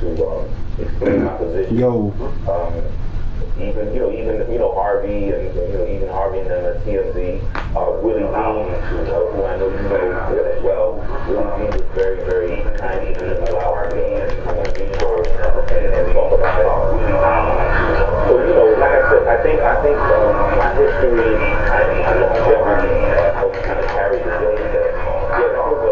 to explain my position. Yo. Even Harvey and even Harvey and then TMZ, Willie Dean, who I know you know as well. Willie Dean was very, very kind to me, allowed me and talk about it. So like I said, I think my history, my longevity helps kind of carry the day. That I was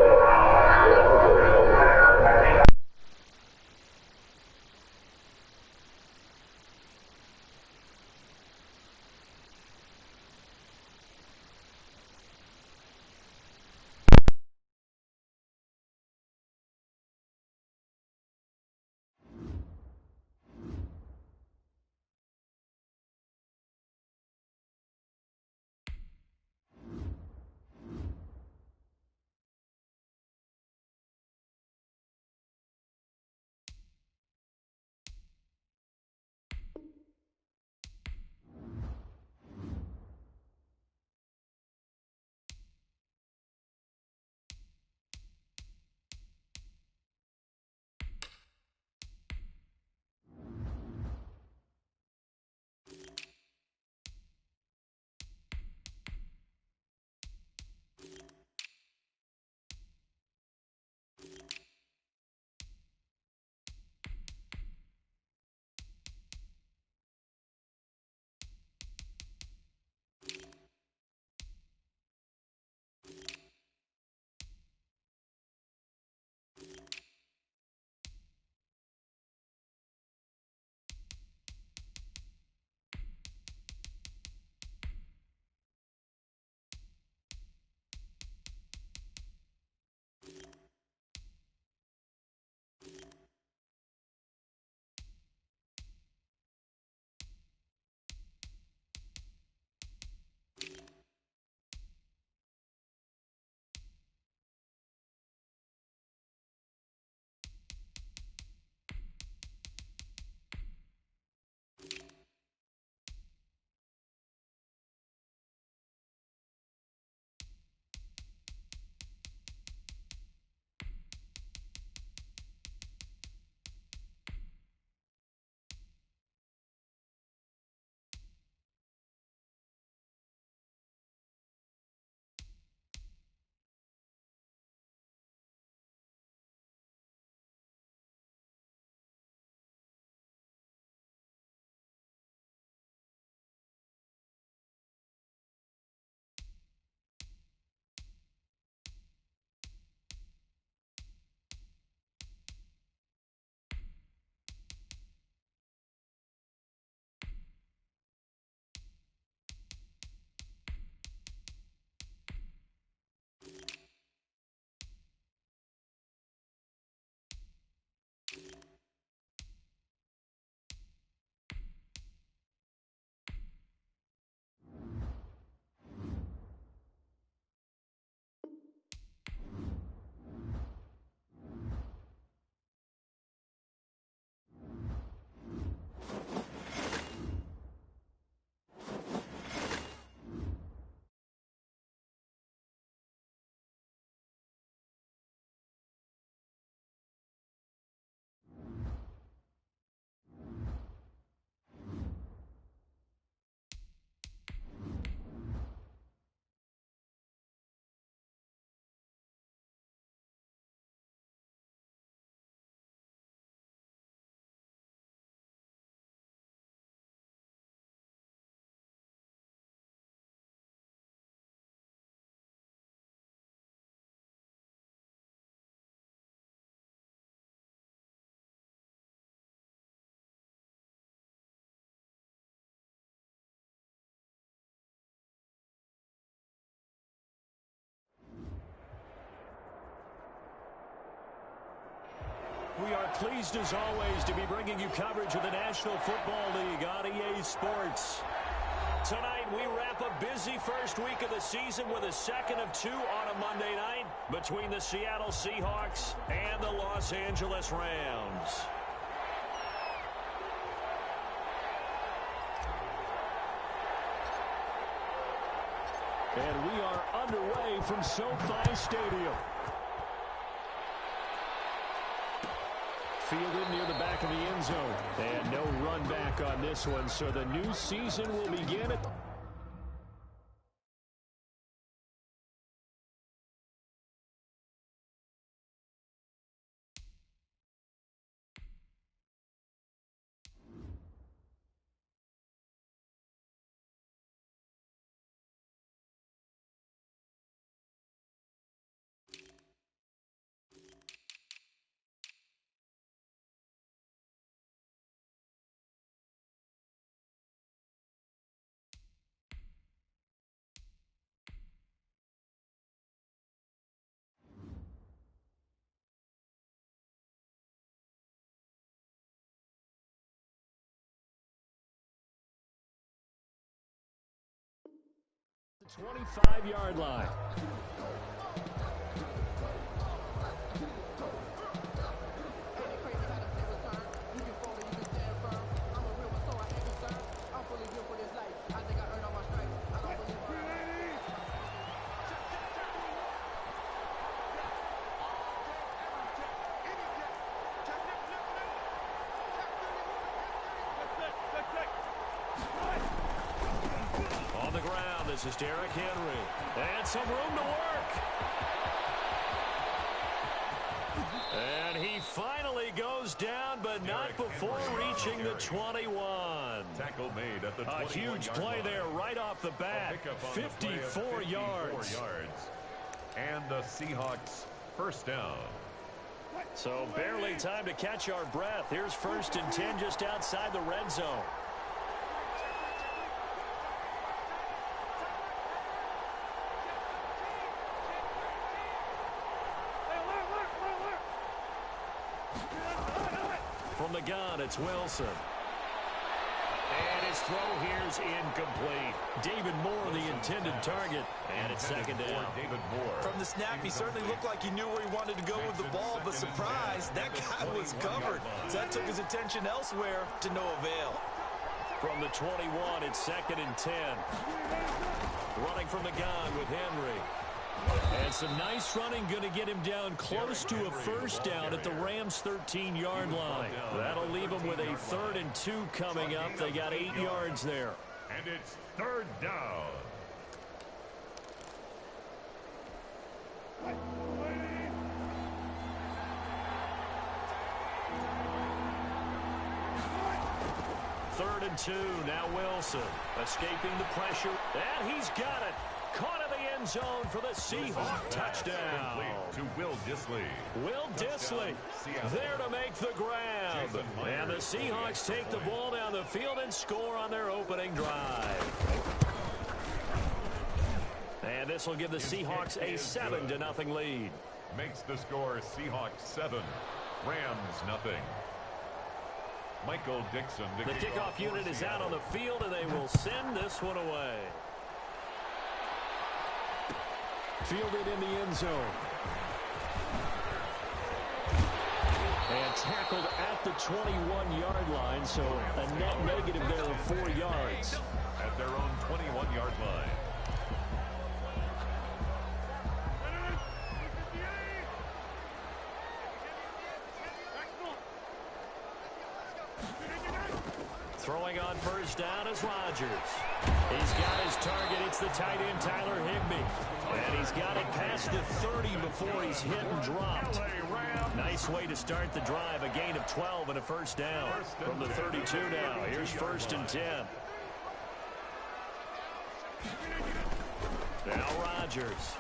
We are pleased, as always, to be bringing you coverage of the National Football League on EA Sports. Tonight, we wrap a busy first week of the season with a second of two on a Monday night between the Seattle Seahawks and the Los Angeles Rams. And we are underway from SoFi Stadium. fielded near the back of the end zone. And no run back on this one, so the new season will begin at... the 25-yard line. This is Derrick Henry. And some room to work. And he finally goes down, but not before reaching the 21. Tackle made at the 21-yard line. A huge play there right off the bat. 54 yards. And the Seahawks first down. So barely time to catch our breath. Here's 1st and 10 just outside the red zone. From the gun, it's Wilson. And his throw here's incomplete. David Moore, the intended target. And it's 2nd down. David Moore. From the snap, he certainly looked like he knew where he wanted to go with the ball, but surprise, that guy was covered. So that took his attention elsewhere to no avail. From the 21, it's 2nd and 10. Running from the gun with Henry. And some nice running, going to get him down close to a first down at the Rams' 13-yard line. That'll leave them with a 3rd and 2 coming up. They got 8 yards there. And it's 3rd down. Third and 2, now Wilson. Escaping the pressure, and he's got it. Caught in the end zone for the Seahawks touchdown. To Will Dissly. Will Dissly there to make the grab. And the Seahawks take the ball down the field and score on their opening drive. And this will give the Seahawks a 7-0 lead. Makes the score Seahawks 7, Rams 0. Michael Dixon. The kickoff unit is out on the field, and they will send this one away. Fielded in the end zone. And tackled at the 21-yard line, so a net negative there of 4 yards. At their own 21-yard line. Throwing on first down is Rodgers. He's got his target. It's the tight end, Tyler Higbee. And he's got it past the 30 before he's hit and dropped. Nice way to start the drive. A gain of 12 and a first down. From the 32 now. Here's 1st and 10. Now Rodgers.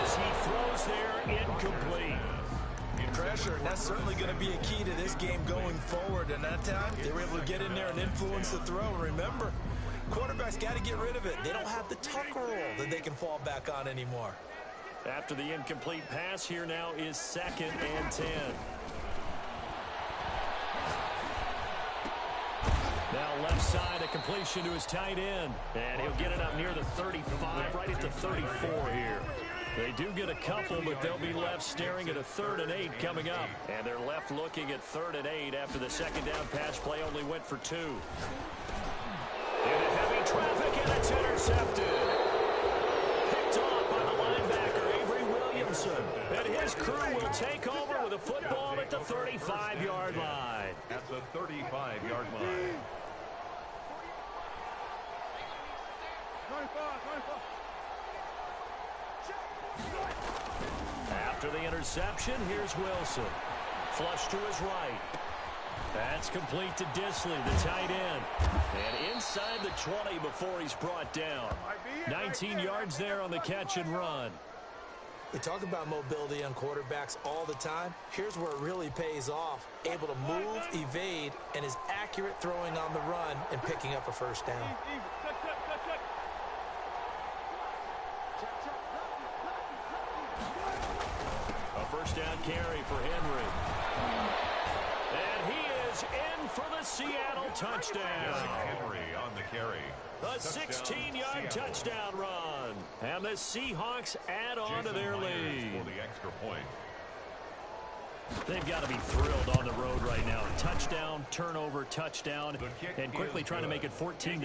As he throws there, incomplete. Pressure, and that's certainly going to be a key to this game going forward. And that time, they were able to get in there and influence the throw. Remember, quarterbacks got to get rid of it. They don't have the tuck roll that they can fall back on anymore. After the incomplete pass, here now is 2nd and 10. Now left side, a completion to his tight end. And he'll get it up near the 35, right at the 34 here. They do get a couple, but they'll be left staring at a 3rd and 8 coming up. And they're left looking at 3rd and 8 after the 2nd down pass play only went for 2. Into heavy traffic, and it's intercepted. Picked off by the linebacker, Avery Williamson. And his crew will take over with a football at the 35-yard line. At the 35-yard line. After the interception, here's Wilson. Flush to his right. That's complete to Disley, the tight end. And inside the 20 before he's brought down. 19 yards there on the catch and run. We talk about mobility on quarterbacks all the time. Here's where it really pays off. Able to move, evade, and is accurate throwing on the run and picking up a first down. A first down carry for Henry. And he is in for the Seattle touchdown. Henry on the carry. A 16-yard touchdown run. And the Seahawks add on to their lead. For the extra point. They've got to be thrilled on the road right now. Touchdown, turnover, touchdown, and quickly trying to make it 14-0.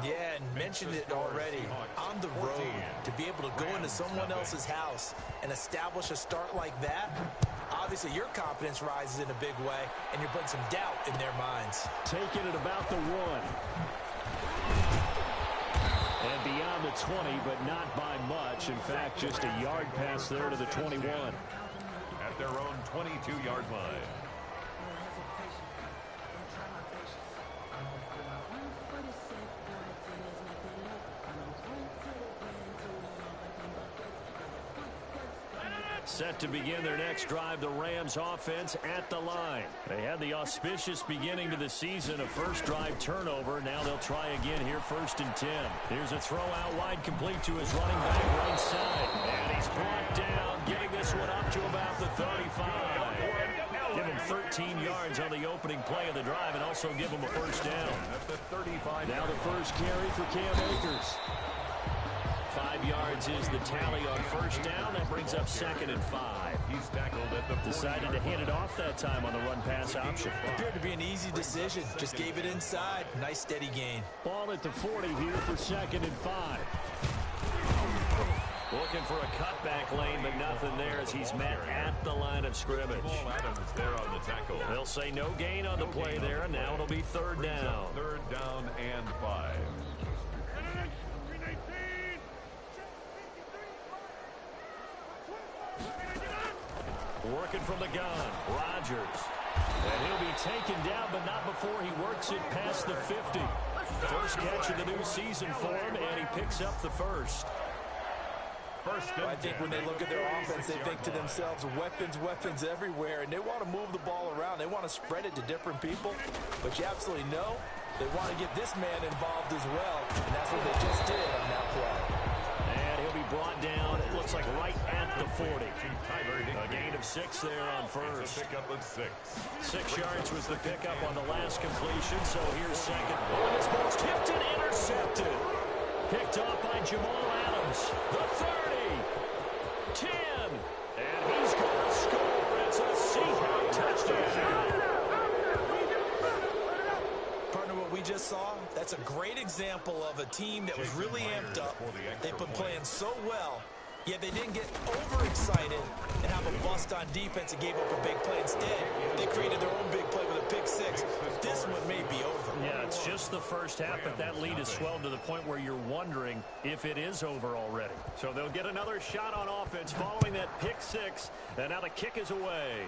Yeah, and mentioned it already. On the road, to be able to go into someone else's house and establish a start like that, obviously your confidence rises in a big way, and you bring some doubt in their minds. Taking it about the 1. And beyond the 20, but not by much. In fact, just a yard pass there to the 21. At their own 22-yard line. Set to begin their next drive, the Rams offense at the line. They had the auspicious beginning to the season, a first drive turnover. Now they'll try again here, 1st and 10. Here's a throw out wide, complete to his running back right side. And he's brought down, getting this one up to about the 35. Give him 13 yards on the opening play of the drive and also give him a first down. At the 35. Now the first carry for Cam Akers. 5 yards is the tally on first down. That brings up 2nd and 5. He's tackled at the 40. Decided to hand it off that time on the run-pass option. Appeared to be an easy decision. Just gave it inside. Nice steady gain. Ball at the 40 here for 2nd and 5. Looking for a cutback lane, but nothing there as he's met at the line of scrimmage. Jamal Adams there on the tackle. They'll say no gain on the play there, and now it'll be 3rd down. 3rd down and 5. Working from the gun, Rodgers. And he'll be taken down, but not before he works it past the 50. First catch of the new season for him, and he picks up the first. I think when they look at their offense, they think to themselves, weapons, weapons everywhere, and they want to move the ball around. They want to spread it to different people, but you absolutely know they want to get this man involved as well, and that's what they just did on that play. And he'll be brought down, it looks like right at the 40. A gain of 6 there on first. Pickup of 6. 6 yards was the pickup on the last completion, so here's second. Oh, this ball's tipped and intercepted. Picked off by Jamal Adams. The 30. 10. And he's going to score. It's a Seahawks touchdown. Partner, what we just saw, that's a great example of a team that was really amped up. They've been playing so well, yet they didn't get overexcited and have a bust on defense and gave up a big play. Instead, they created their own big play with a pick 6. This one may be over. Yeah, it's just the first half, but that lead has swelled to the point where you're wondering if it is over already. So they'll get another shot on offense following that pick 6, and now the kick is away.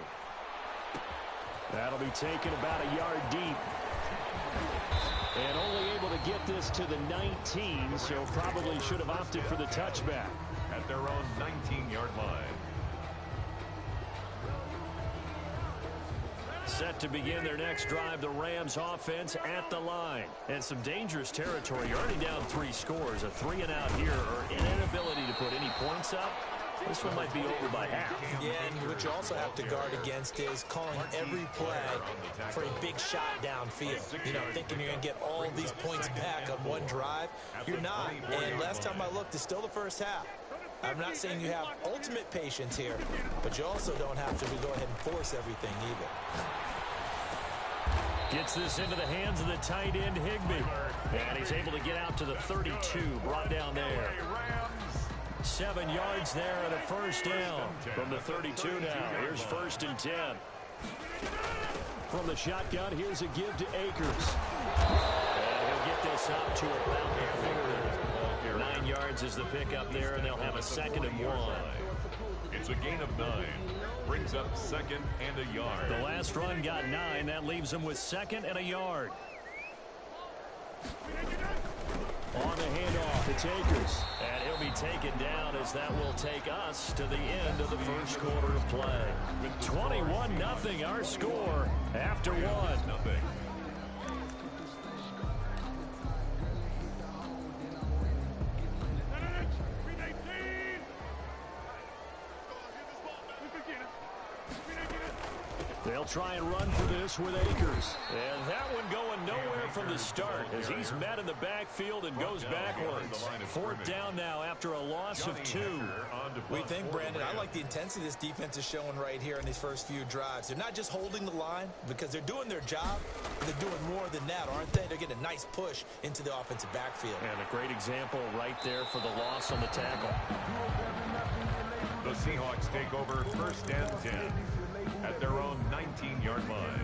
That'll be taken about a yard deep. And only able to get this to the 19, so probably should have opted for the touchback. At their own 19-yard line. Set to begin their next drive, the Rams offense at the line. And some dangerous territory. You're already down 3 scores. A 3-and-out here, or an inability to put any points up. This one might be over by half. Yeah, and what you also have to guard against is calling every play for a big shot downfield. You know, thinking you're going to get all these points back on one drive. You're not. And last time I looked, it's still the first half. I'm not saying you have ultimate patience here, but you also don't have to go ahead and force everything either. Gets this into the hands of the tight end, Higbee. And he's able to get out to the 32, brought down there. 7 yards there and a first down. From the 32 now, here's 1st and 10. From the shotgun, here's a give to Akers. And he'll get this up to about the 40. 9 yards is the pickup there, and they'll have a 2nd and 1. It's a gain of 9. Brings up 2nd and a yard. The last run got 9. That leaves them with 2nd and a yard. On the handoff, it's Akers. And he'll be taken down as that will take us to the end of the first quarter of play. 21-0 our score after 1. They'll try and run for this with Akers. And that one going nowhere from the start as he's met in the backfield and goes backwards. 4th down now after a loss of 2. We think, Brandon, I like the intensity this defense is showing right here in these first few drives. They're not just holding the line because they're doing their job. They're doing more than that, aren't they? They're getting a nice push into the offensive backfield. And a great example right there for the loss on the tackle. The Seahawks take over 1st and 10 at their own 19-yard line.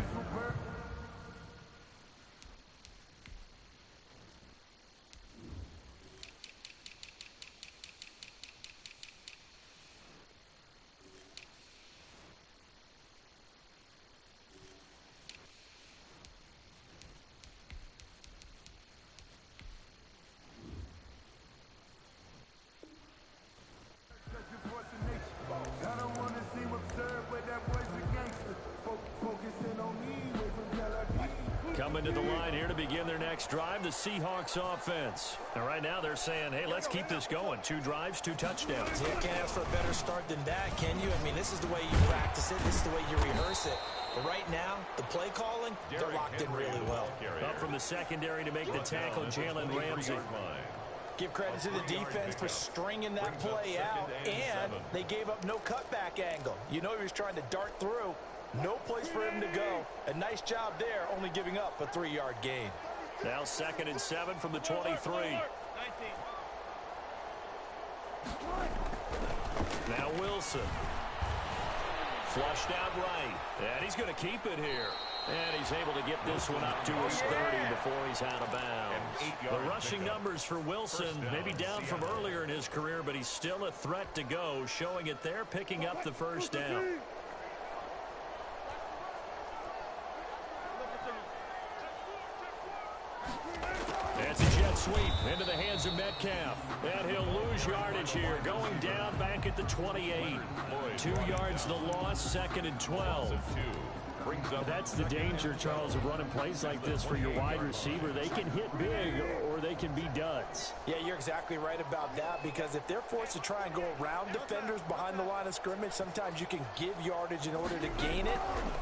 Coming to the line here to begin their next drive, the Seahawks offense. And right now they're saying, hey, let's keep this going. 2 drives, 2 touchdowns. Yeah, can't ask for a better start than that, can you? I mean, this is the way you practice it. This is the way you rehearse it. But right now, the play calling, they're locked in really well. Up from the secondary to make the tackle, Jalen Ramsey. Give credit to the defense for stringing that play out, and they gave up no cutback angle. You know he was trying to dart through. No place for him to go. A nice job there, only giving up a 3-yard gain. Now 2nd and 7 from the 23. Now Wilson. Flushed out right. And he's going to keep it here. And he's able to get this one up to his 30 before he's out of bounds. The rushing numbers for Wilson, maybe down from earlier in his career, but he's still a threat to go, showing it there, picking up the first down. That's a jet sweep into the hands of Metcalf. And he'll lose yardage here, going down back at the 28. 2 yards the loss, 2nd and 12. That's the danger, Charles, of running plays like this for your wide receiver. They can hit big or they can be duds. Yeah, you're exactly right about that, because if they're forced to try and go around defenders behind the line of scrimmage, sometimes you can give yardage in order to gain it.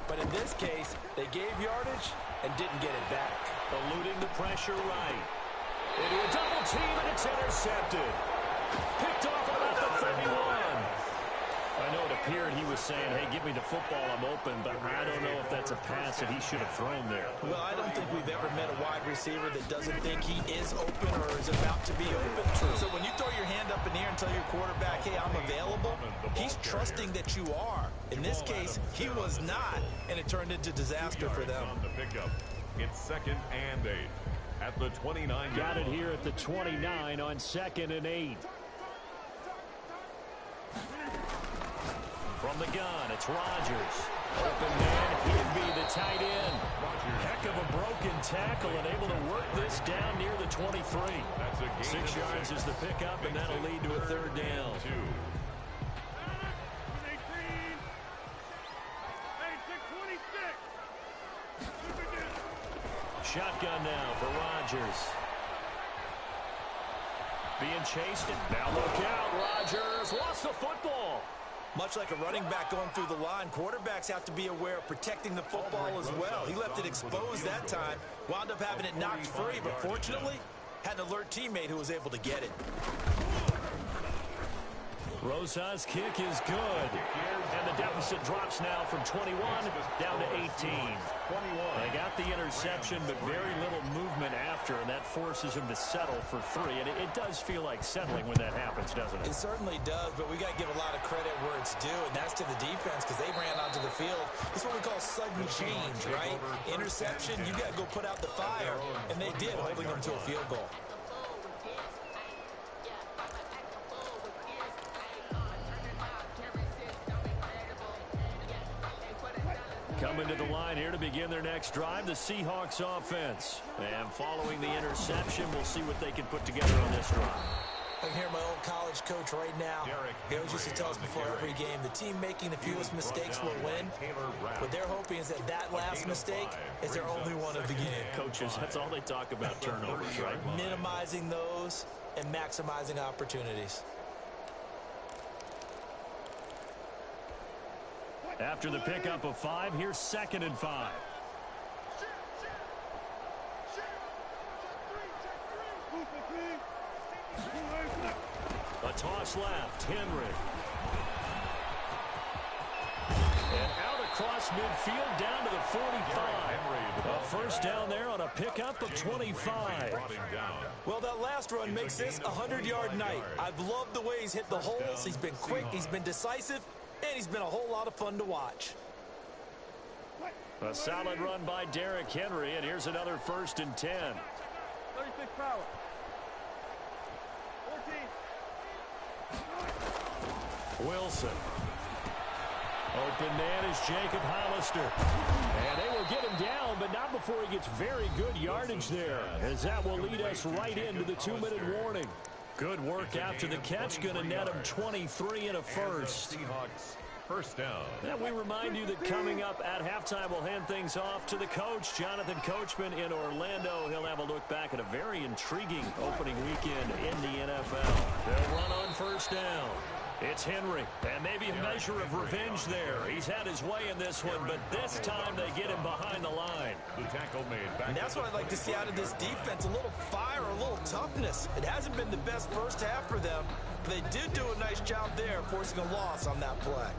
But in this case, they gave yardage and didn't get it back. Eluding the pressure right. Into a double team, and it's intercepted. Picked off at about the 31. I know it appeared he was saying, hey, give me the football, I'm open, but I don't know if that's a pass that he should have thrown there. Well, I don't think we've ever met a wide receiver that doesn't think he is open or is about to be open. So when you throw your hand up in the air and tell your quarterback, hey, I'm available, he's trusting that you are. In this case, he was not, and it turned into disaster for them. It's 2nd and 8 at the 29. Got it here at the 29 on 2nd and 8. From the gun, it's Rodgers. Open man, he'd be the tight end. Heck of a broken tackle and able to work this down near the 23. 6 yards is the pickup, and that'll lead to a 3rd down. Shotgun now for Rodgers. Being chased, and now look out, Rodgers lost the football. Much like a running back going through the line, quarterbacks have to be aware of protecting the football as well. He left it exposed that time, wound up having it knocked free, but fortunately, had an alert teammate who was able to get it. Rosa's kick is good. And the deficit drops now from 21 down to 18. They got the interception, but very little movement after, and that forces him to settle for 3. And it does feel like settling when that happens, doesn't it? It certainly does, but we got to give a lot of credit where it's due, and that's to the defense because they ran onto the field. It's what we call sudden change, right? Interception, you got to go put out the fire, and they did, holding them to a field goal. Coming to the line here to begin their next drive, the Seahawks offense. And following the interception, we'll see what they can put together on this drive. I can hear my old college coach right now. He always used to tell us before every game, the team making the fewest mistakes will win. What they're hoping is that last mistake is their only one of the game. Coaches, that's all they talk about, turnovers, right? Minimizing those and maximizing opportunities. After the pickup of 5, here's 2nd and 5. A toss left, Henry. And out across midfield down to the 45. A first down there on a pickup of 25. Well, that last run makes this a 100-yard night. I've loved the way he's hit the holes. He's been quick, he's been decisive, and he's been a whole lot of fun to watch. A solid run by Derrick Henry, and here's another 1st and 10. 36 power. 14. Wilson. Open man is Jacob Hollister. And they will get him down, but not before he gets very good yardage there, as that will lead us right into the 2-minute warning. Good work after the catch, going to net him 23 and a first. First down. And we remind you that coming up at halftime, we'll hand things off to the coach, Jonathan Coachman in Orlando. He'll have a look back at a very intriguing opening weekend in the NFL. They'll run on first down. It's Henry, and maybe a measure of revenge there. He's had his way in this one, but this time they get him behind the line. The tackle made back. And that's what I'd like to see out of this defense, a little fire, a little toughness. It hasn't been the best first half for them, but they did do a nice job there, forcing a loss on that play.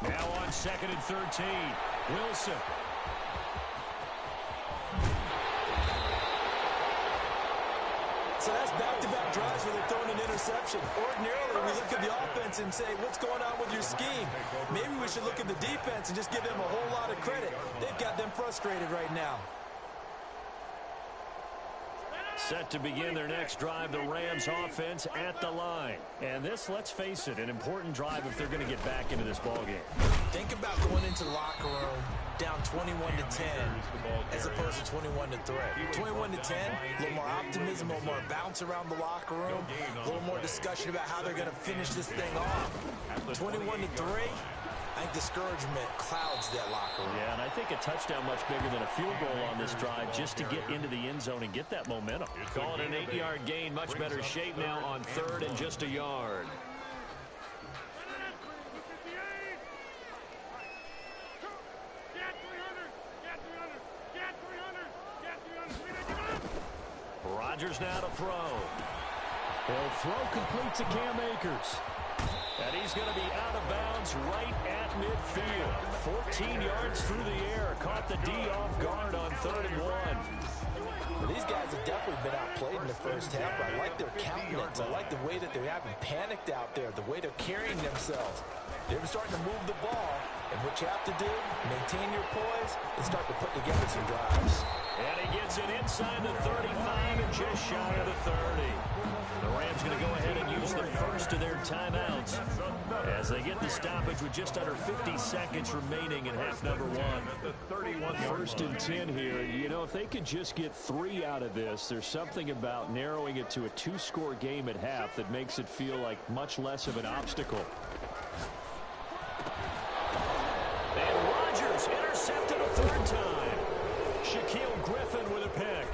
Now on 2nd and 13, Wilson. So that's back-to-back drives where they're throwing an interception. Ordinarily, we look at the offense and say, what's going on with your scheme? Maybe we should look at the defense and just give them a whole lot of credit. They've got them frustrated right now. Set to begin their next drive, the Rams offense at the line. And this, let's face it, an important drive if they're going to get back into this ballgame. Think about going into the locker room down 21-10 as opposed to 21-3. 21-10, a little more optimism, a little more bounce around the locker room, a little more discussion about how they're going to finish this thing off. 21-3, I think discouragement clouds that locker room. Yeah, and I think a touchdown much bigger than a field goal on this drive just to get into the end zone and get that momentum. Call it an 8-yard gain, much better shape now on 3rd and just a yard. Rodgers now to throw. He'll throw complete to Cam Akers. And he's going to be out of bounds right at midfield. 14 yards through the air. Caught the D off guard on 3rd and 1. Well, these guys have definitely been outplayed in the first half. I like their countenance. I like the way that they haven't panicked out there, the way they're carrying themselves. They're starting to move the ball. And what you have to do, maintain your poise and start to put together some drives. And he gets it inside the 35 and just shy of the 30. The Rams going to go ahead and use the first of their timeouts as they get the stoppage with just under 50 seconds remaining in half number 1. 1st and 10 here. You know, if they could just get 3 out of this, there's something about narrowing it to a 2-score game at half that makes it feel like much less of an obstacle. And Rodgers intercepted a 3rd time. Shaquille Griffin with a pick.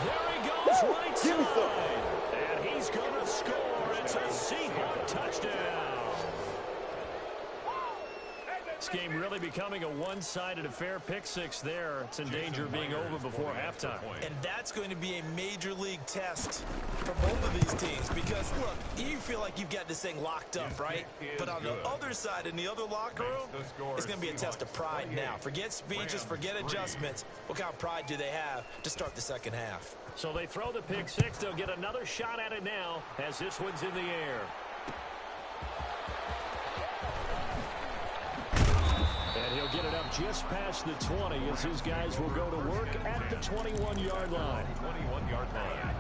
There he goes, right side. And he's going to score. It's a Seahawks touchdown. this game really becoming a one-sided affair. Pick six there. It's in danger of being over before halftime. And that's going to be a major league test for both of these teams because, look, you feel like you've got this thing locked up, right? But on the other side, in the other locker room, it's going to be a test of pride now. Forget speeches, forget adjustments. What kind of pride do they have to start the second half? So they throw the pick six. They'll get another shot at it now as this one's in the air. And he'll get it up just past the 20 as his guys will go to work at the 21-yard line. 21-yard line.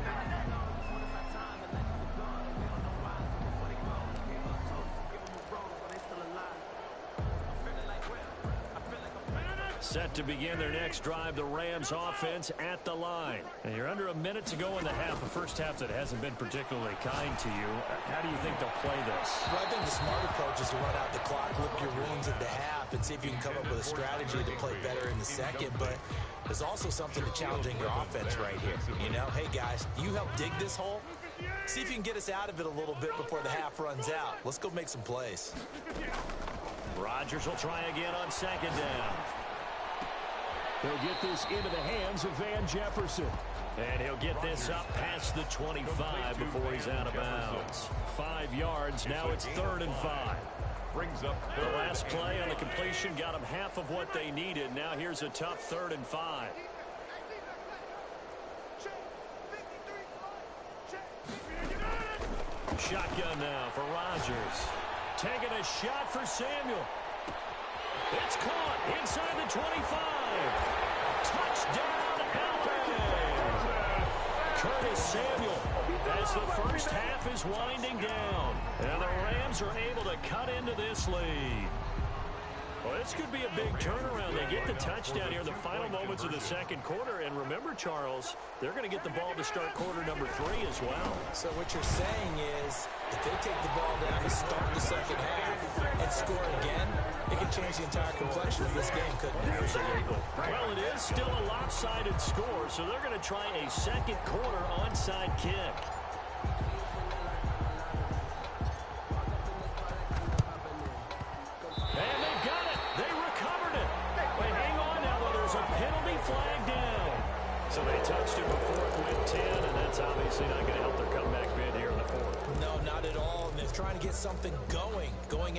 Set to begin their next drive, the Rams offense at the line. And you're under a minute to go in the half, a first half that hasn't been particularly kind to you. How do you think they'll play this? Well, I think the smart approach is to run out the clock, lick your wounds at the half, and see if you can come up with a strategy to play better in the second. But there's also something to challenging your offense right here. You know, hey, guys, you help dig this hole. See if you can get us out of it a little bit before the half runs out. Let's go make some plays. Rodgers will try again on second down. He'll get this into the hands of Van Jefferson. And he'll get this up past the 25 before he's out of bounds. 5 yards. Now it's 3rd and 5. Brings up the last play on the completion got them half of what they needed. Now here's a tough 3rd and 5. Shotgun now for Rodgers. Taking a shot for Samuel. It's caught inside the 25. Touchdown, LA. Curtis Samuel as the first half is winding down. And the Rams are able to cut into this lead. Well, this could be a big turnaround. They get the touchdown here in the final moments of the second quarter. And remember, Charles, they're going to get the ball to start quarter number 3 as well. So what you're saying is if they take the ball down to start the second half and score again, it can change the entire complexion of this game, couldn't it? Absolutely. Well, it is still a lopsided score, so they're going to try a second quarter onside kick. And they've got it. They recovered it. But hang on now, though. There's a penalty flag down. So they touched it before it went 10, and that's obviously not going to help their comeback bid here in the 4th. No, not at all. And they're trying to get something going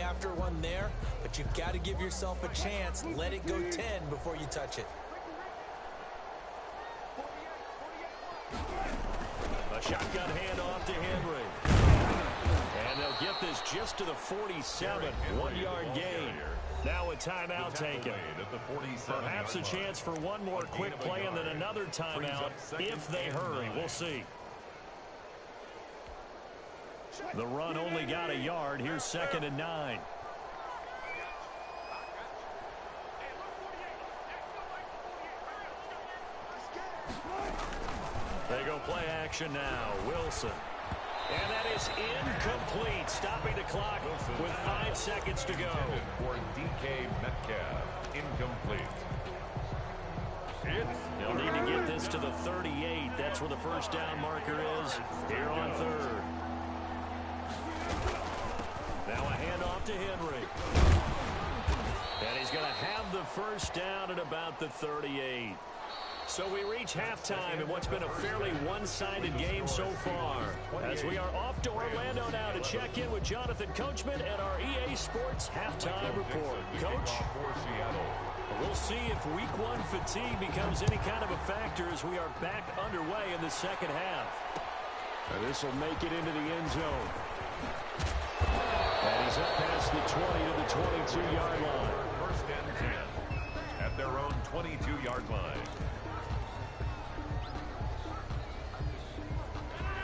after one there. But you've got to give yourself a chance. Let it go 10 before you touch it. A shotgun handoff to Henry. And they'll get this just to the 47. 1-yard gain. Now a timeout taken. Perhaps a chance for one more quick play and then another timeout if they hurry. We'll see. The run only got a yard. Here's 2nd and 9. They go play action now. Wilson. And that is incomplete, stopping the clock with 5 seconds to go. For DK Metcalf, incomplete. They'll need to get this to the 38. That's where the first down marker is here on 3rd. Now a handoff to Henry. And he's going to have the first down at about the 38. So we reach halftime in what's been a fairly one-sided game so far. As we are off to Orlando now to check in with Jonathan Coachman at our EA Sports Halftime Report. Coach, we'll see if Week 1 fatigue becomes any kind of a factor as we are back underway in the second half. And this will make it into the end zone. And he's up past the 20 to the 22-yard line. 1st and 10 at their own 22-yard line.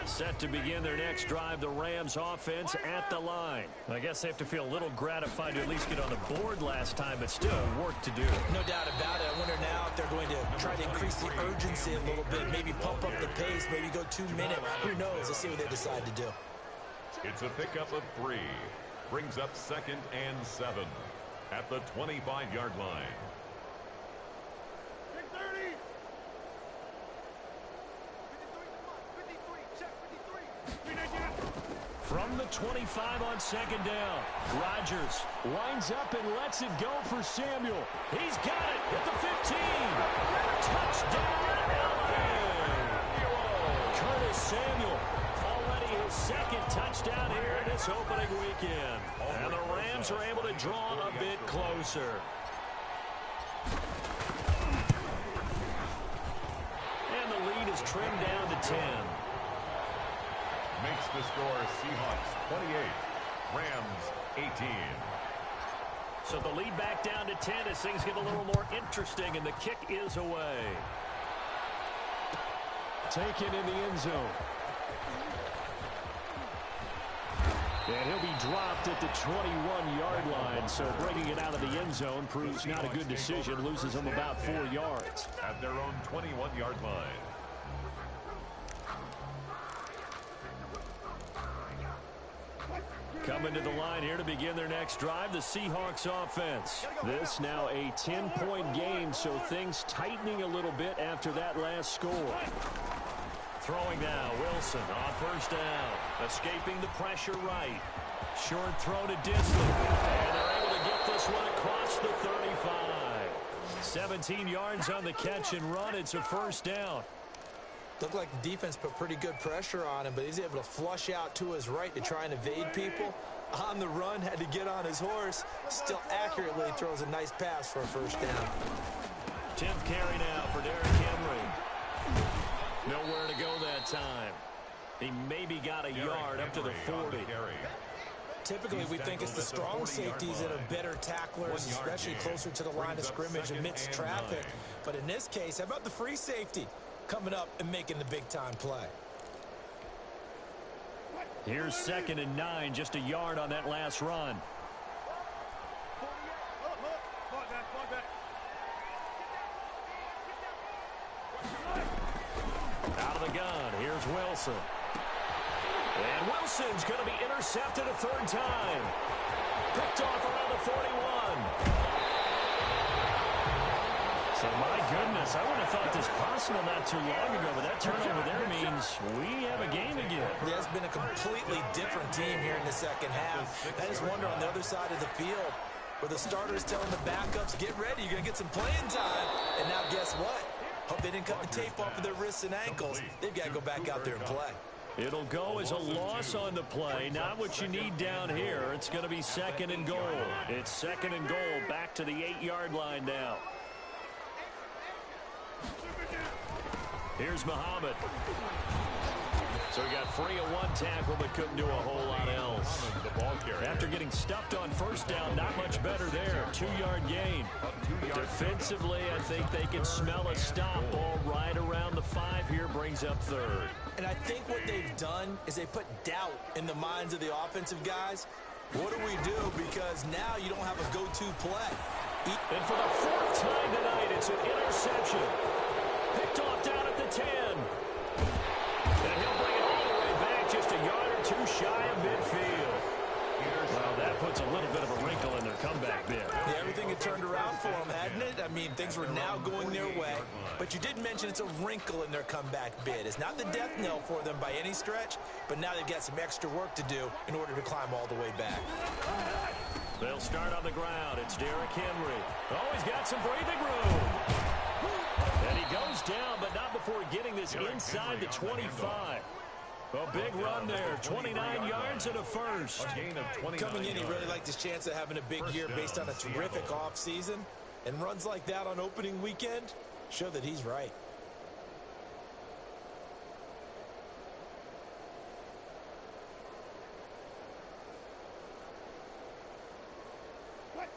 Set to begin their next drive, the Rams offense at the line. I guess they have to feel a little gratified to at least get on the board last time, but still work to do. No doubt about it. I wonder now if they're going to try to increase the urgency a little bit, maybe pump up the pace, maybe go 2 minute. Who knows? Let's see what they decide to do. It's a pickup of 3. Brings up 2nd and 7 at the 25-yard line. From the 25 on second down, Rodgers lines up and lets it go for Samuel. He's got it at the 15. Touchdown, LA! Curtis Samuel, already his second touchdown here in this opening weekend. And the Rams are able to draw a bit closer. And the lead is trimmed down to 10. Makes the score Seahawks 28, Rams 18. So the lead back down to 10 as things get a little more interesting, and the kick is away. Taken in the end zone. And he'll be dropped at the 21-yard line, so bringing it out of the end zone proves not a good decision, loses him about 4 yards. At their own 21-yard line. Coming to the line here to begin their next drive, the Seahawks offense. This now a 10-point game, so things tightening a little bit after that last score. Throwing now, Wilson on first down. Escaping the pressure right. Short throw to Disley. And they're able to get this one across the 35. 17 yards on the catch and run. It's a first down. Looked like the defense put pretty good pressure on him, but he's able to flush out to his right to try and evade people. On the run, had to get on his horse. Still accurately throws a nice pass for a first down. 10th carry now for Derrick Henry. Nowhere to go that time. He maybe got a yard up to the 40. Typically, we think it's the strong safeties that are better tacklers, especially closer to the line of scrimmage amidst traffic. But in this case, how about the free safety coming up and making the big-time play? Here's 2nd and 9, just a yard on that last run. Out of the gun, here's Wilson. And Wilson's going to be intercepted a 3rd time. Picked off around the 41. So, my goodness, I would have thought this possible not too long ago, but that turnover there means we have a game again. There's been a completely different team here in the second half. I just wonder on the other side of the field, where the starters telling the backups, get ready, you're going to get some playing time. And now guess what? Hope they didn't cut the tape off of their wrists and ankles. They've got to go back out there and play. It'll go as a loss on the play. Not what you need down here. It's going to be 2nd and goal. It's 2nd and goal, back to the 8-yard line now. Here's Muhammad. So he got free of one tackle, but couldn't do a whole lot else. After getting stuffed on first down, not much better there. 2-yard gain. Defensively, I think they can smell a stop. Ball right around the 5 here, brings up 3rd. And I think what they've done is they put doubt in the minds of the offensive guys. What do we do? Because now you don't have a go-to play. And for the 4th time tonight, it's an interception. Picked off down at the 10. And he'll bring it all the way back, just a yard or 2 shy of midfield. Well, that puts a little bit of a wrinkle in their comeback bid. Yeah, everything had turned around for them, hadn't it? I mean, things were now going their way. But you did mention it's a wrinkle in their comeback bid. It's not the death knell for them by any stretch, but now they've got some extra work to do in order to climb all the way back. They'll start on the ground. It's Derrick Henry. Oh, he's got some breathing room. And he goes down, but not before getting this inside the 25. A big run there, 29 yards and a first. Coming in, he really liked his chance of having a big year based on a terrific offseason. And runs like that on opening weekend show that he's right.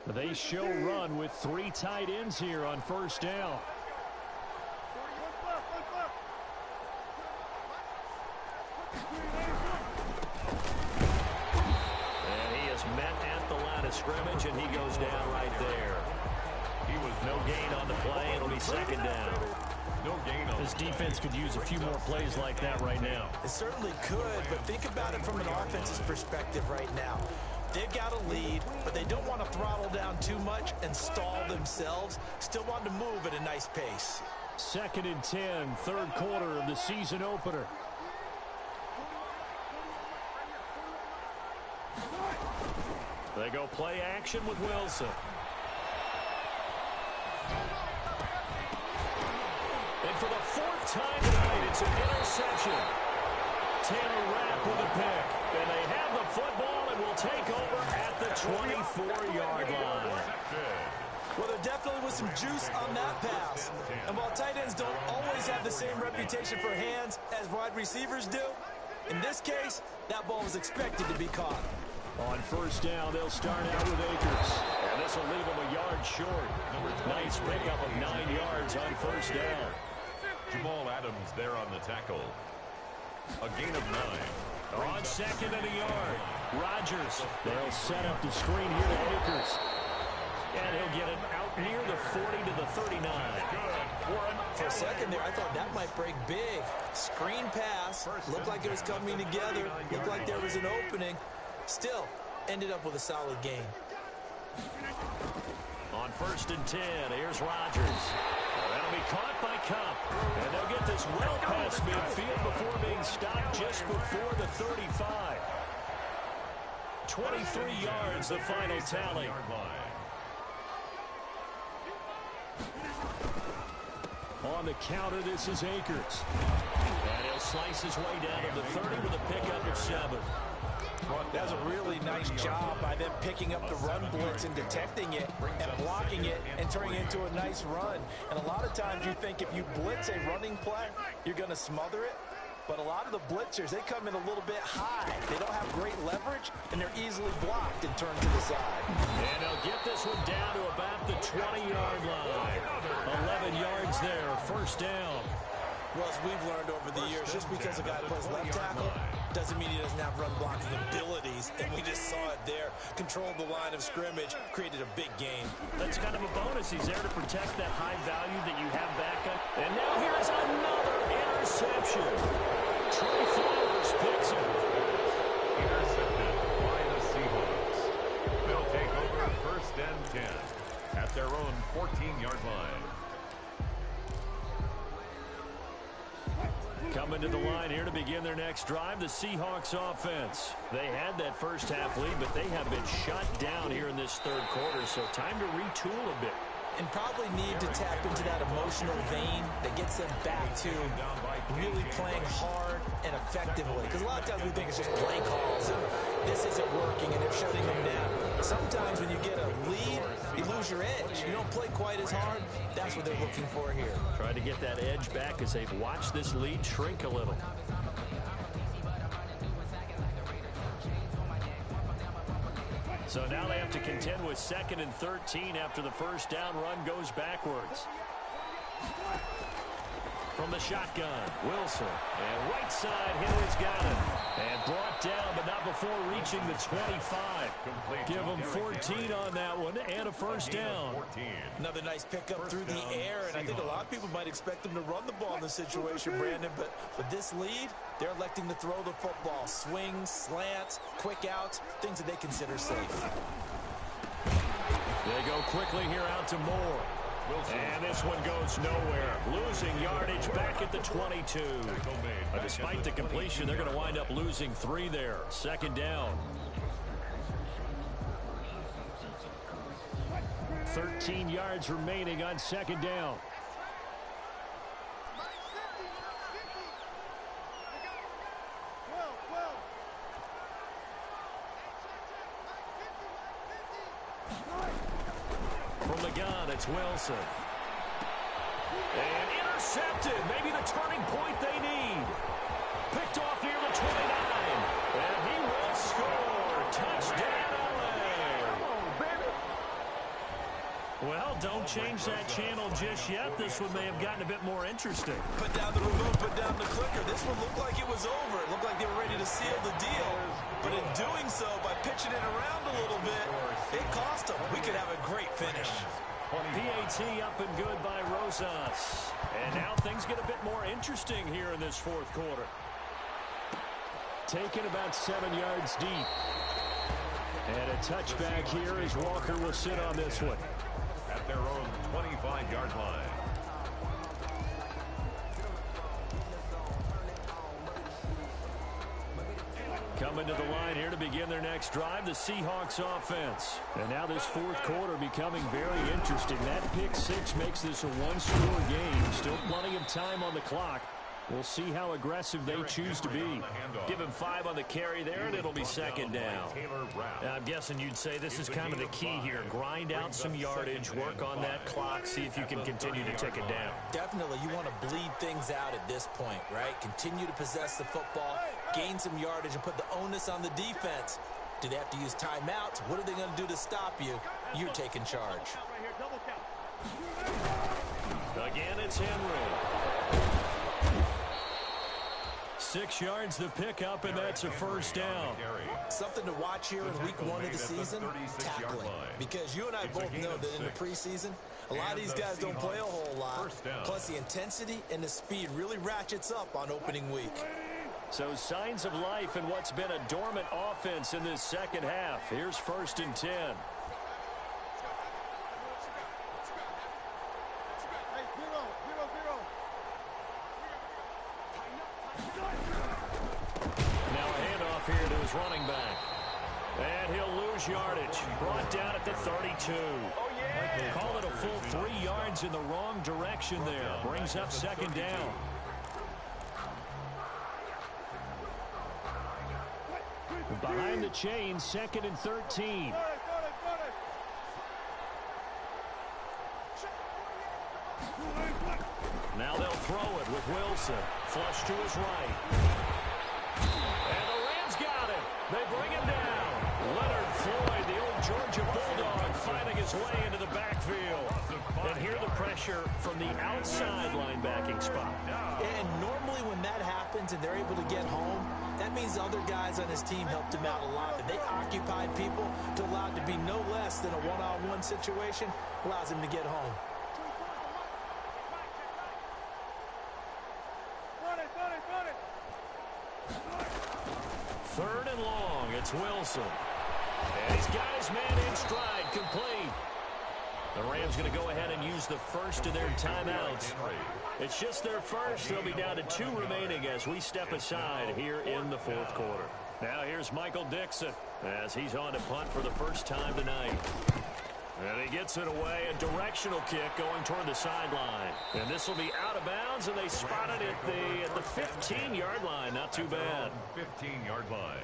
They show run with 3 tight ends here on first down. And he is met at the line of scrimmage, and he goes down right there. He was no gain on the play. It'll be 2nd down. No gain on. This defense could use a few more plays like that right now. It certainly could, but think about it from an offense's perspective right now. They've got a lead, but they don't want to throttle down too much and stall themselves. Still want to move at a nice pace. 2nd and 10, 3rd quarter of the season opener. They go play action with Wilson. And for the fourth time tonight, it's an interception. Taylor Rapp with a pick. And they have the football and will take over at the 24-yard line. Well, there definitely was some juice on that pass. And while tight ends don't always have the same reputation for hands as wide receivers do, in this case, that ball was expected to be caught. On first down, they'll start out with Akers. And this will leave them a yard short. Nice pickup of 9 yards on first down. Jamal Adams there on the tackle. A gain of 9. On second and a yard, Rodgers. They'll set up the screen here to Akers. And he'll get it out near the 40 to the 39. For a second there, I thought that might break big. Screen pass. Looked like it was coming together. Looked like there was an opening. Still, ended up with a solid gain. On first and 10, here's Rodgers. That'll be caught by Cup. And they'll get this well past midfield before being stopped just before the 35. 23 yards, the final tally. On the counter, this is Akers. And he'll slice his way down to the 30 with a pickup of 7. That was a really nice job by them picking up the run blitz and detecting it and blocking it and turning it into a nice run. And a lot of times you think if you blitz a running play, you're going to smother it. But a lot of the blitzers, they come in a little bit high. They don't have great leverage, and they're easily blocked and turned to the side. And they'll get this one down to about the 20-yard line. 11 yards there, first down. Well, as we've learned over the years, just because a guy plays left tackle doesn't mean he doesn't have run blocking abilities. And we just saw it there. Controlled the line of scrimmage, created a big gain. That's kind of a bonus. He's there to protect that high value that you have back up. And now here's another interception. Trey Flowers picks it. Intercepted by the Seahawks. They'll take over first and 10 at their own 14-yard line. Coming to the line here to begin their next drive, the Seahawks offense. They had that first half lead, but they have been shut down here in this third quarter, so time to retool a bit. And probably need to tap into that emotional vein that gets them back to really playing hard and effectively. Because a lot of times we think it's just play calls and this isn't working and they're shutting them down. Sometimes when you get a lead, you lose your edge. You don't play quite as hard. That's what they're looking for here. Trying to get that edge back as they've watched this lead shrink a little. So now they have to contend with 2nd and 13 after the first down run goes backwards. From the shotgun, Wilson. And right side, Hill has got it. And brought down, but not before reaching the 25. Give them 14 on that one and a first down. Another nice pickup through the air, and I think a lot of people might expect them to run the ball in this situation, Brandon, but with this lead, they're electing to throw the football. Swings, slants, quick outs, things that they consider safe. They go quickly here out to Moore. And this one goes nowhere. Losing yardage back at the 22. Despite the completion, they're going to wind up losing 3 there. Second down. 13 yards remaining on second down. From the gun, it's Wilson. And intercepted. Maybe the turning point they need. Picked off near the 29. And he will score. Touchdown, LA. Well, don't change that channel just yet. This one may have gotten a bit more interesting. Put down the remote, put down the clicker. This one looked like it was over. It looked like they were ready to seal the deal. But in doing so, by pitching it around a little bit, it cost them. We could have a great finish. PAT up and good by Rosas. And now things get a bit more interesting here in this fourth quarter. Taken about 7 yards deep. And a touchback here as Walker will sit on this one. At their own 25-yard line. Coming to the line here to begin their next drive, the Seahawks offense. And now this fourth quarter becoming very interesting. That pick six makes this a one-score game. Still plenty of time on the clock. We'll see how aggressive they choose to be. Give him 5 on the carry there, and it'll be second down. I'm guessing you'd say this is kind of the key here. Grind out some yardage, work on that clock, see if you can continue to tick it down. Definitely, you want to bleed things out at this point, right? Continue to possess the football, gain some yardage, and put the onus on the defense. Do they have to use timeouts? What are they going to do to stop you? You're taking charge. Again, it's Henry. 6 yards the pickup, and that's a first down. Something to watch here in week 1 of the season, tackling. Because you and I both know that in the preseason, a lot of these guys don't play a whole lot. Plus, the intensity and the speed really ratchets up on opening week. So signs of life in what's been a dormant offense in this second half. Here's 1st and 10. Here to his running back. And he'll lose yardage. Brought down at the 32. Call it a full 3 yards in the wrong direction there. Brings up second down. Behind the chains, 2nd and 13. Now they'll throw it with Wilson. Flush to his right. They bring him down. Leonard Floyd, the old Georgia Bulldog, finding his way into the backfield. And here the pressure from the outside linebacking spot. And normally when that happens and they're able to get home, that means other guys on his team helped him out a lot. That they occupied people to allow it to be no less than a one-on-one situation, allows him to get home. Third and long, it's Wilson. And he's got his man in stride, complete. The Rams going to go ahead and use the first of their timeouts. It's just their first. They'll be down to 2 remaining as we step aside here in the fourth quarter. Now here's Michael Dixon as he's on to punt for the first time tonight. And he gets it away, a directional kick going toward the sideline. And this will be out of bounds, and they spot it at the 15-yard line. Not too bad. 15-yard line.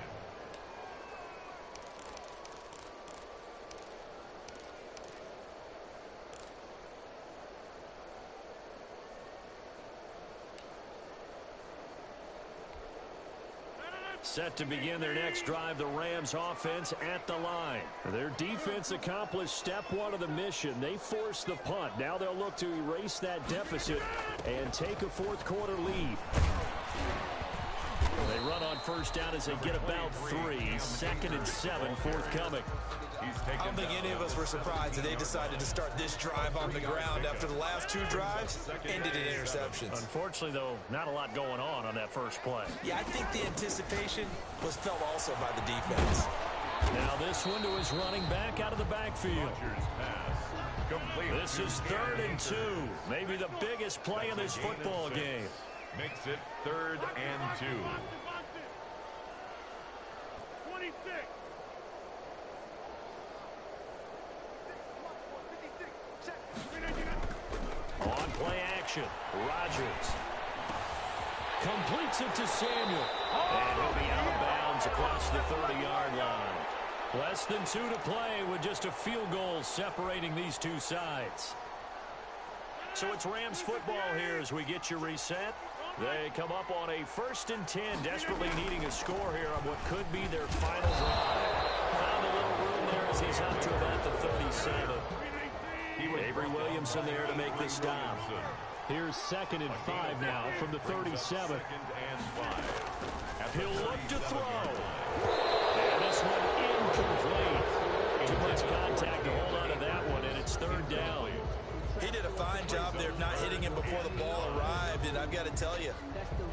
Set to begin their next drive, the Rams offense at the line. Their defense accomplished step 1 of the mission. They forced the punt. Now they'll look to erase that deficit and take a fourth quarter lead. They run on first down as they get about 3. 2nd and 7 forthcoming. I don't think any of us were surprised that they decided to start this drive on the ground after the last 2 drives ended in interceptions. Unfortunately, though, not a lot going on that first play. Yeah, I think the anticipation was felt also by the defense. Now this one to his running back out of the backfield. This is 3rd and 2. Maybe the biggest play in this football game. Makes it 3rd and 2. 26. On play action, Rodgers completes it to Samuel. And he'll be out of bounds across the 30-yard line. Less than 2 to play with just a field goal separating these two sides. So it's Rams football here as we get you reset. They come up on a 1st and 10, desperately needing a score here on what could be their final drive. Found a little room there as he's up to about the 37. Avery Williamson there to make the stop. Here's 2nd and 5 now from the 37. He'll look to throw. And this one incomplete. Too much contact to hold on to that one, and it's 3rd down. He did a fine job there of not hitting him before the ball arrived, and I've got to tell you,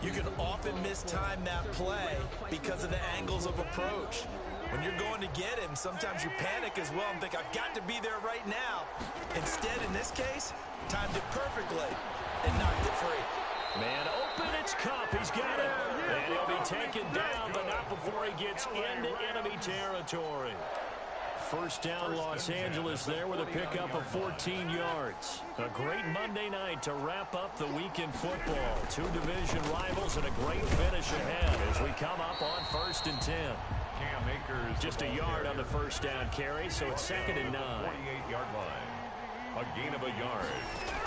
you can often mistime that play because of the angles of approach. When you're going to get him, sometimes you panic as well and think, I've got to be there right now. Instead, in this case, timed it perfectly and knocked it free. Man open, it's Cup. He's got it. And he'll be taken down, but not before he gets into enemy territory. First down, Los Angeles there with a pickup of 14 yards. A great Monday night to wrap up the week in football. Two division rivals and a great finish ahead as we come up on 1st and 10. Cam Akers Just a yard on the first down carry, so it's 2nd and 9. 48-yard line. A gain of a yard.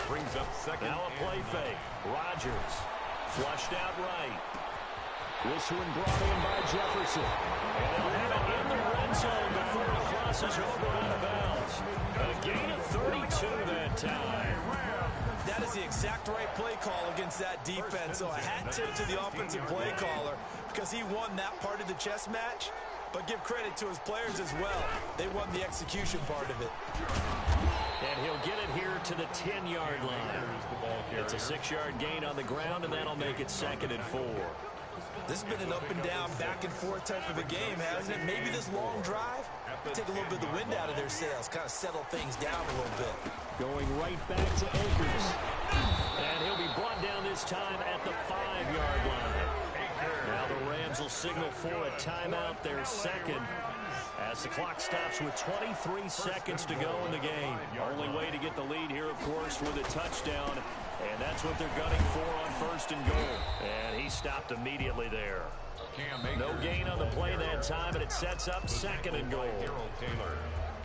Brings up 2nd. Now a play fake. Rodgers flushed out right. This one brought in by Jefferson. And they'll have it in the red zone before he crosses over out of bounds. A gain of 32 that time. That is the exact right play call against that defense. So a hat tip to the offensive play caller because he won that part of the chess match. But give credit to his players as well. They won the execution part of it. And he'll get it here to the 10-yard line. It's a 6-yard gain on the ground, and that'll make it 2nd and 4. This has been an up-and-down, back-and-forth type of a game, hasn't it? Maybe this long drive take a little bit of the wind out of their sails, kind of settle things down a little bit. Going right back to Akers. And he'll be brought down this time at the 5-yard line. Now the Rams will signal for a timeout, their second, as the clock stops with 23 seconds to go in the game. Only way to get the lead here, of course, with a touchdown. And that's what they're gunning for on 1st and goal. And he stopped immediately there. No gain on the play that time, and it sets up 2nd and goal.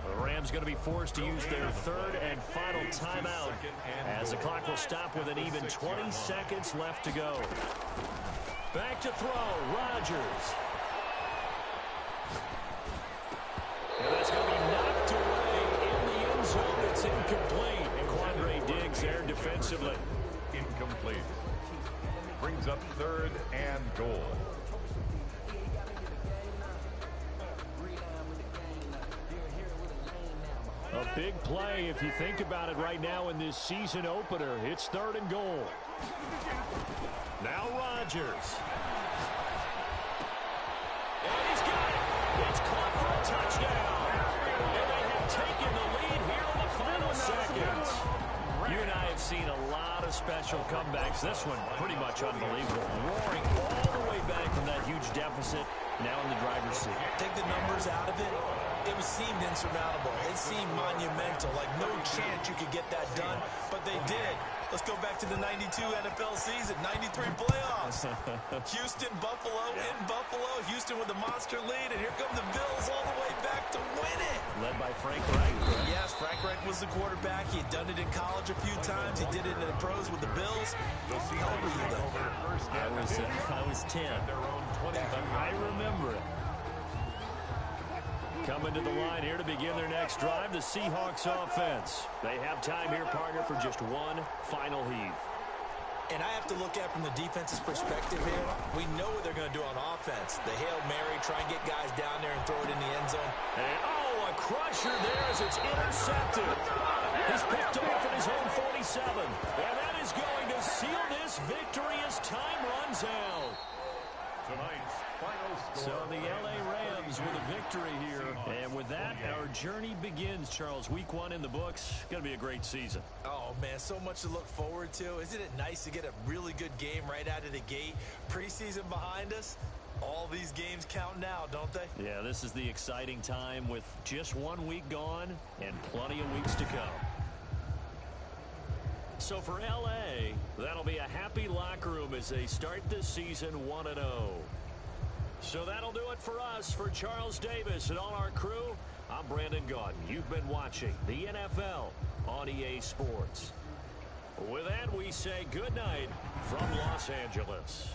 The Rams going to be forced to use their 3rd and final timeout as the clock will stop with an even 20 seconds left to go. Back to throw, Rodgers. And that's going to be knocked away in the end zone. It's incomplete. And Quandre Diggs there defensively. Incomplete. Brings up 3rd and goal. A big play if you think about it right now in this season opener. It's 3rd and goal. Now Rodgers. And he's got it. It's caught for a touchdown. And they have taken the lead here in the final seconds. You and I have seen a lot of special comebacks. This one pretty much unbelievable. Roaring all the way back from that huge deficit. Now in the driver's seat. Take the numbers out of it. It seemed insurmountable. It seemed monumental. Like no chance you could get that done. But they did. Let's go back to the 92 NFL season, 93 playoffs. Houston, Buffalo, in Buffalo. Houston with a monster lead, and here come the Bills all the way back to win it. Led by Frank Reich. Yes, Frank Reich was the quarterback. He had done it in college a few times. He did it in the pros with the Bills. How old were you then? I was 10. I remember it. Coming to the line here to begin their next drive, the Seahawks offense. They have time here, partner, for just one final heave. And I have to look at from the defense's perspective here. We know what they're going to do on offense. The Hail Mary, try and get guys down there and throw it in the end zone. And, a crusher there as it's intercepted. He's picked off at his own 47. And that is going to seal this victory as time runs out. Tonight's final score. So the LA Rams with a victory here. And with that, our journey begins, Charles. Week 1 in the books. Going to be a great season. Oh, man, so much to look forward to. Isn't it nice to get a really good game right out of the gate? Preseason behind us. All these games count now, don't they? Yeah, this is the exciting time with just 1 week gone and plenty of weeks to come. So for LA, that'll be a happy locker room as they start this season 1-0. So that'll do it for us. For Charles Davis and all our crew, I'm Brandon Gaudin. You've been watching the NFL on EA Sports. With that, we say good night from Los Angeles.